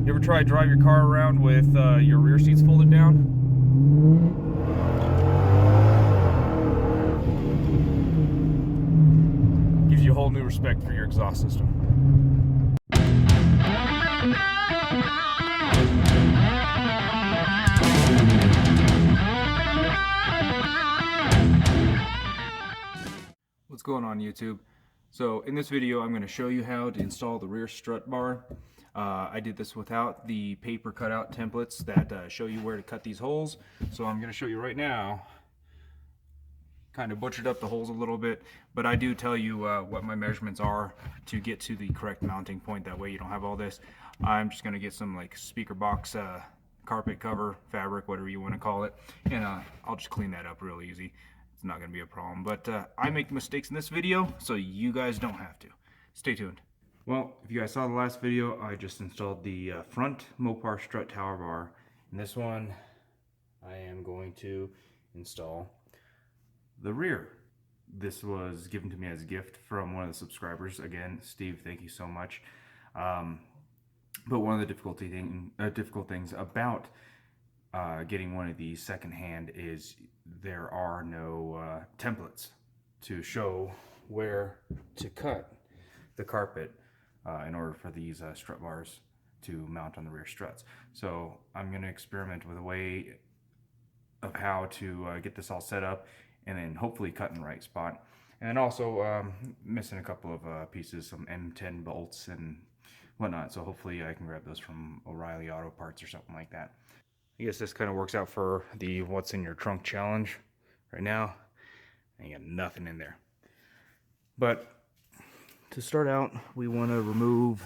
You ever try to drive your car around with your rear seats folded down? Gives you a whole new respect for your exhaust system. What's going on, YouTube? So in this video I'm going to show you how to install the rear strut bar. I did this without the paper cutout templates that show you where to cut these holes. So I'm going to show you right now. Kind of butchered up the holes a little bit, but I do tell you what my measurements are to get to the correct mounting point. That way you don't have all this. I'm just going to get some like speaker box carpet cover, fabric, whatever you want to call it, and I'll just clean that up real easy. It's not going to be a problem, but I make mistakes in this video, so you guys don't have to. Stay tuned. Well, if you guys saw the last video, I just installed the front Mopar strut tower bar. In this one, I am going to install the rear. This was given to me as a gift from one of the subscribers. Again, Steve, thank you so much. But one of the difficult things about getting one of these secondhand is there are no templates to show where to cut the carpet in order for these strut bars to mount on the rear struts. So I'm going to experiment with a way of how to get this all set up and then hopefully cut in the right spot. And then also missing a couple of pieces, some M10 bolts and whatnot, so hopefully I can grab those from O'Reilly Auto Parts or something like that. I guess this kind of works out for the what's in your trunk challenge. Right now, I ain't got nothing in there. But to start out, we want to remove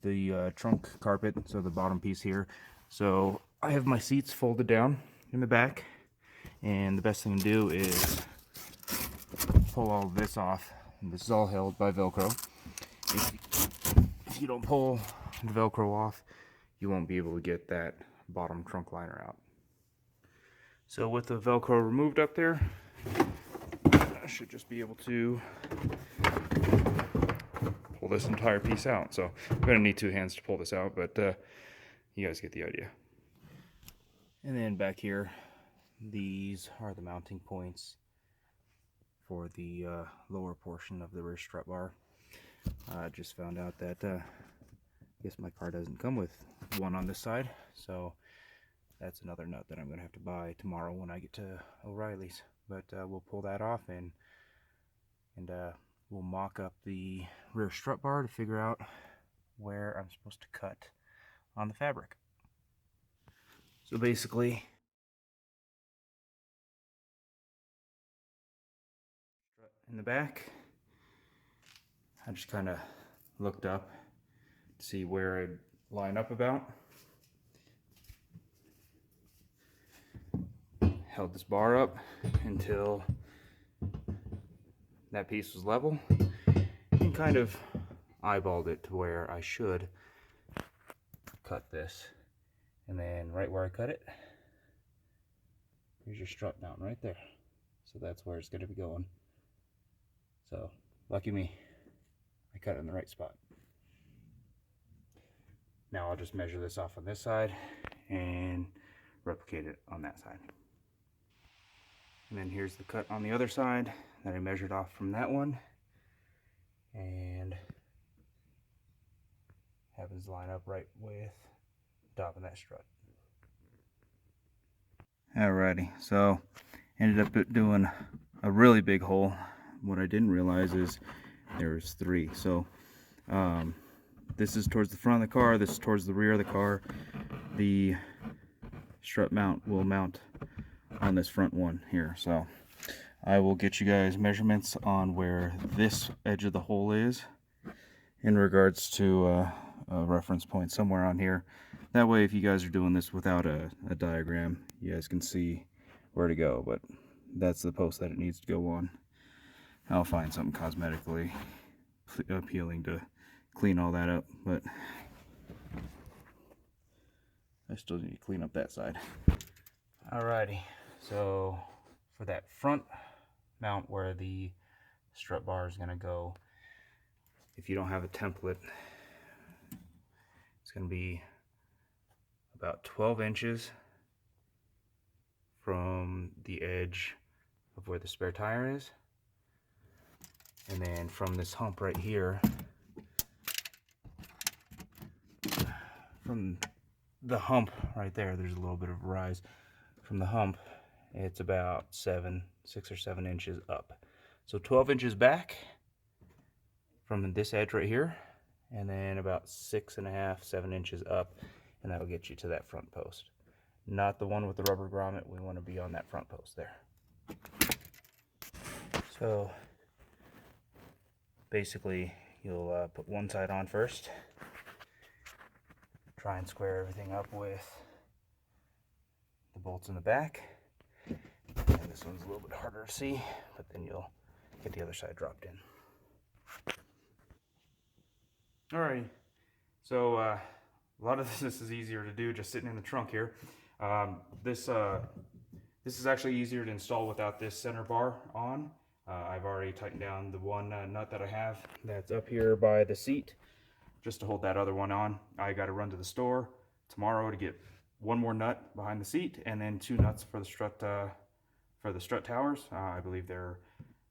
the trunk carpet, so the bottom piece here. So I have my seats folded down in the back, and the best thing to do is pull all of this off. And this is all held by Velcro. If you don't pull the Velcro off, you won't be able to get that bottom trunk liner out. So with the Velcro removed up there, I should just be able to pull this entire piece out. So I'm going to need two hands to pull this out, but you guys get the idea. And then back here, these are the mounting points for the lower portion of the rear strut bar. I just found out that I guess my car doesn't come with one on this side, so that's another nut that I'm going to have to buy tomorrow when I get to O'Reilly's. But we'll pull that off and we'll mock up the rear strut bar to figure out where I'm supposed to cut on the fabric. So basically, in the back, I just kind of looked up to see where I'd line up about. Held this bar up until that piece was level and kind of eyeballed it to where I should cut this. And then right where I cut it, here's your strut mount right there. So that's where it's going to be going. So lucky me, I cut it in the right spot. Now I'll just measure this off on this side and replicate it on that side. And then here's the cut on the other side that I measured off from that one, and happens to line up right with the top of that strut. Alrighty, so ended up doing a really big hole. What I didn't realize is there's three. So this is towards the front of the car, this is towards the rear of the car. The strut mount will mount on this front one here. So I will get you guys measurements on where this edge of the hole is in regards to a reference point somewhere on here. That way, if you guys are doing this without a diagram, you guys can see where to go. But that's the post that it needs to go on. I'll find something cosmetically appealing to clean all that up, but I still need to clean up that side. Alrighty, so for that front mount where the strut bar is going to go, if you don't have a template, it's going to be about 12 inches from the edge of where the spare tire is, and then from this hump right here, from the hump right there, there's a little bit of rise. From the hump, it's about 6 or 7 inches up. So 12 inches back from this edge right here, and then about 6.5, 7 inches up, and that'll get you to that front post. Not the one with the rubber grommet. We want to be on that front post there. So basically, you'll put one side on first. Try and square everything up with the bolts in the back. And this one's a little bit harder to see, but then you'll get the other side dropped in. Alright, so a lot of this is easier to do just sitting in the trunk here. This is actually easier to install without this center bar on. I've already tightened down the one nut that I have that's up here by the seat, just to hold that other one on. I got to run to the store tomorrow to get one more nut behind the seat, and then 2 nuts for the strut towers. I believe they're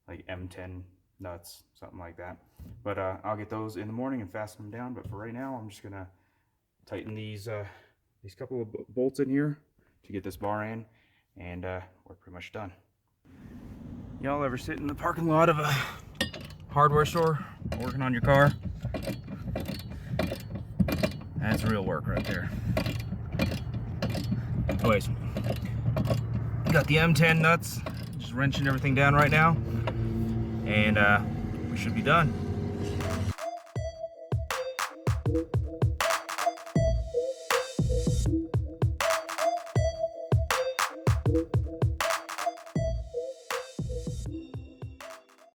like M10 nuts, something like that. But I'll get those in the morning and fasten them down. But for right now, I'm just gonna tighten these couple of bolts in here to get this bar in, and we're pretty much done. Y'all ever sit in the parking lot of a hardware store working on your car? That's real work right there. Anyways, got the M10 nuts, just wrenching everything down right now, and we should be done.